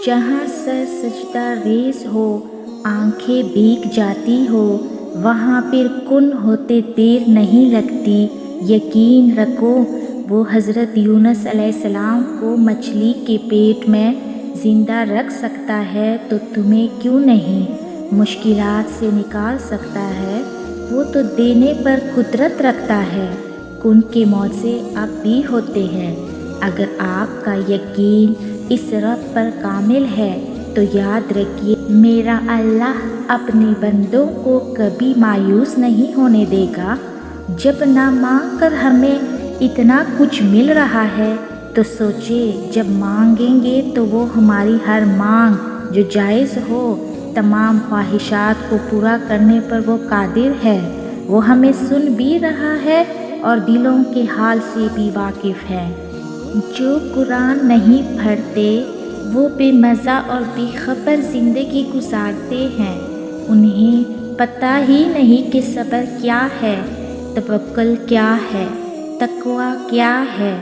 جہاں سر سجدہ ریز ہو، آنکھیں بھیگ جاتی ہو، وہاں پھر کن ہوتے دیر نہیں لگتی۔ یقین رکھو وہ حضرت یونس علیہ السلام کو مچھلی کے پیٹ میں زندہ رکھ سکتا ہے تو تمہیں کیوں نہیں؟ مشکلات سے نکال سکتا ہے، وہ تو دینے پر قدرت رکھتا ہے۔ کن کے معجزے اب بھی ہوتے ہیں۔ اگر آپ کا یقین اس رب پر کامل ہے تو یاد رکھیے میرا اللہ اپنے بندوں کو کبھی مایوس نہیں ہونے دے گا۔ جب نہ مانگ کر ہمیں اتنا کچھ مل رہا ہے تو سوچیں جب مانگیں گے تو وہ ہماری ہر مانگ جو جائز ہو، تمام خواہشات کو پورا کرنے پر وہ قادر ہے۔ وہ ہمیں سن بھی رہا ہے اور دلوں کے حال سے بھی واقف ہے۔ جو قرآن نہیں پڑھتے وہ بے مزہ اور بے خبر زندگی گزارتے ہیں۔ انہیں پتہ ہی نہیں کہ صبر کیا ہے، توکل کیا ہے، تقویٰ کیا ہے،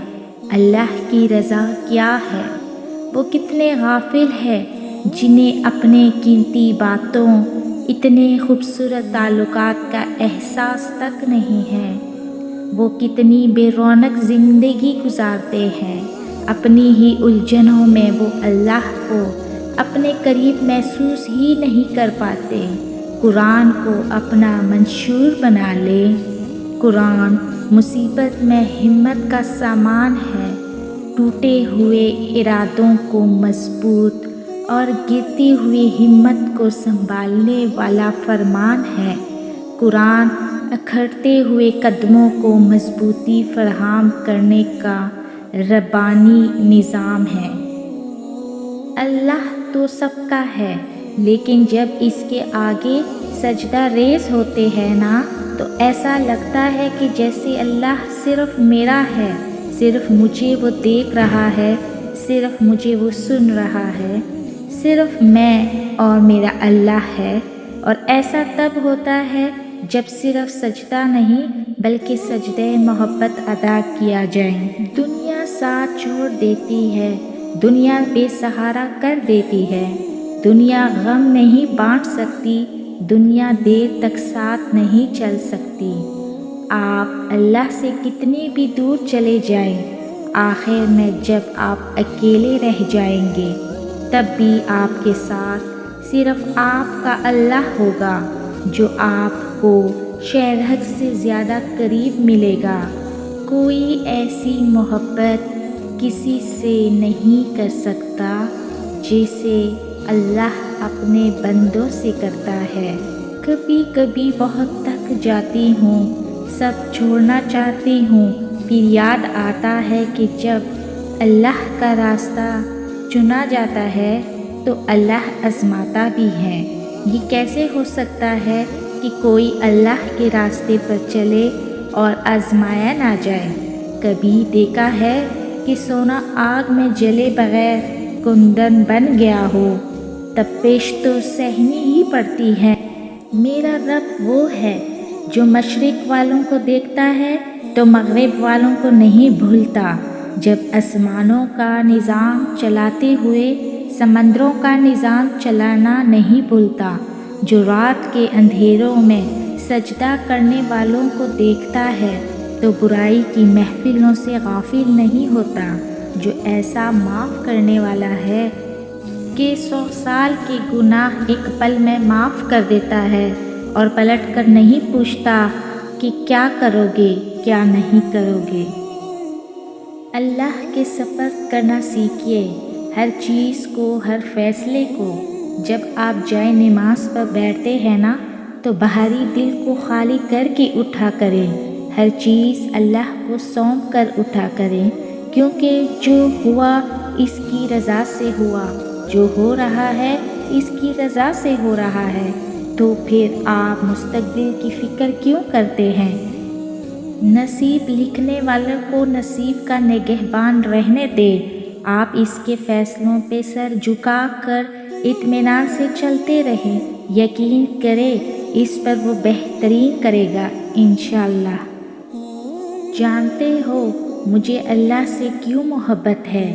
اللہ کی رضا کیا ہے۔ وہ کتنے غافل ہیں جنہیں اپنے قیمتی باتوں، اتنے خوبصورت تعلقات کا احساس تک نہیں ہے۔ وہ کتنی بے رونق زندگی گزارتے ہیں، اپنی ہی الجھنوں میں وہ اللہ کو اپنے قریب محسوس ہی نہیں کر پاتے۔ قرآن کو اپنا منشور بنا لے۔ قرآن مصیبت میں ہمت کا سامان ہے، ٹوٹے ہوئے ارادوں کو مضبوط اور گرتی ہوئی ہمت کو سنبھالنے والا فرمان ہے۔ قرآن اکھڑتے ہوئے قدموں کو مضبوطی فراہم کرنے کا ربانی نظام ہے۔ اللہ تو سب کا ہے، لیکن جب اس کے آگے سجدہ ریز ہوتے ہیں نا تو ایسا لگتا ہے کہ جیسے اللہ صرف میرا ہے، صرف مجھے وہ دیکھ رہا ہے، صرف مجھے وہ سن رہا ہے، صرف میں اور میرا اللہ ہے۔ اور ایسا تب ہوتا ہے جب صرف سجدہ نہیں بلکہ سجدہ محبت ادا کیا جائے۔ دنیا ساتھ چھوڑ دیتی ہے، دنیا بے سہارا کر دیتی ہے، دنیا غم نہیں بانٹ سکتی، دنیا دیر تک ساتھ نہیں چل سکتی۔ آپ اللہ سے کتنی بھی دور چلے جائیں، آخر میں جب آپ اکیلے رہ جائیں گے تب بھی آپ کے ساتھ صرف آپ کا اللہ ہوگا جو آپ کو شہرک سے زیادہ قریب ملے گا۔ کوئی ایسی محبت کسی سے نہیں کر سکتا جیسے اللہ اپنے بندوں سے کرتا ہے۔ کبھی کبھی بہت تھک جاتی ہوں، سب چھوڑنا چاہتی ہوں، پھر یاد آتا ہے کہ جب اللہ کا راستہ چنا جاتا ہے تو اللہ آزماتا بھی ہے۔ یہ کیسے ہو سکتا ہے کہ کوئی اللہ کے راستے پر چلے اور آزمایا نہ جائے؟ کبھی دیکھا ہے کہ سونا آگ میں جلے بغیر کندن بن گیا ہو؟ تپش تو سہنی ہی پڑتی ہے۔ میرا رب وہ ہے جو مشرق والوں کو دیکھتا ہے تو مغرب والوں کو نہیں بھولتا، جب آسمانوں کا نظام چلاتے ہوئے سمندروں کا نظام چلانا نہیں بھولتا، جو رات کے اندھیروں میں سجدہ کرنے والوں کو دیکھتا ہے تو برائی کی محفلوں سے غافل نہیں ہوتا، جو ایسا معاف کرنے والا ہے کہ 100 سال کے گناہ ایک پل میں معاف کر دیتا ہے اور پلٹ کر نہیں پوچھتا کہ کیا کرو گے کیا نہیں کرو گے۔ اللہ کے سپرد کرنا سیکھیے، ہر چیز کو، ہر فیصلے کو۔ جب آپ جائے نماز پر بیٹھتے ہیں نا تو باہری دل کو خالی کر کے اٹھا کریں، ہر چیز اللہ کو سونپ کر اٹھا کریں، کیونکہ جو ہوا اس کی رضا سے ہوا، جو ہو رہا ہے اس کی رضا سے ہو رہا ہے، تو پھر آپ مستقبل کی فکر کیوں کرتے ہیں؟ نصیب لکھنے والوں کو نصیب کا نگہبان رہنے دیں، آپ اس کے فیصلوں پہ سر جھکا کر اطمینان سے چلتے رہیں، یقین کریں اس پر وہ بہترین کرے گا انشاءاللہ۔ جانتے ہو مجھے اللہ سے کیوں محبت ہے؟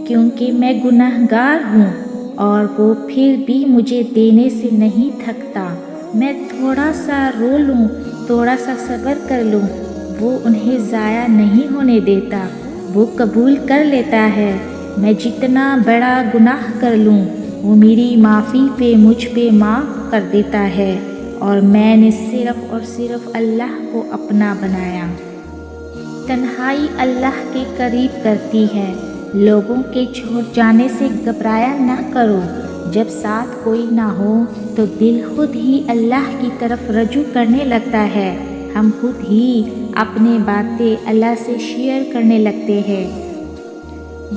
کیونکہ میں گناہگار ہوں، اور وہ پھر بھی مجھے دینے سے نہیں تھکتا۔ میں تھوڑا سا رو لوں، تھوڑا سا صبر کر لوں، وہ انہیں ضائع نہیں ہونے دیتا، وہ قبول کر لیتا ہے۔ میں جتنا بڑا گناہ کر لوں وہ میری معافی پہ مجھ پہ معاف کر دیتا ہے، اور میں نے صرف اور صرف اللہ کو اپنا بنایا۔ تنہائی اللہ کے قریب کرتی ہے۔ لوگوں کے چھوڑ جانے سے گھبرایا نہ کرو۔ جب ساتھ کوئی نہ ہو تو دل خود ہی اللہ کی طرف رجوع کرنے لگتا ہے۔ ہم خود ہی اپنے باتیں اللہ سے شیئر کرنے لگتے ہیں۔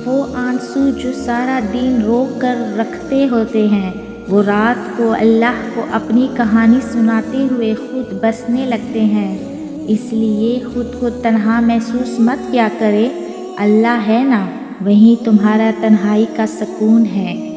وہ آنسو جو سارا دن روک کر رکھتے ہوتے ہیں، وہ رات کو اللہ کو اپنی کہانی سناتے ہوئے خود بسنے لگتے ہیں۔ اس لیے خود کو تنہا محسوس مت کیا کرے، اللہ ہے نا، وہیں تمہارا تنہائی کا سکون ہے۔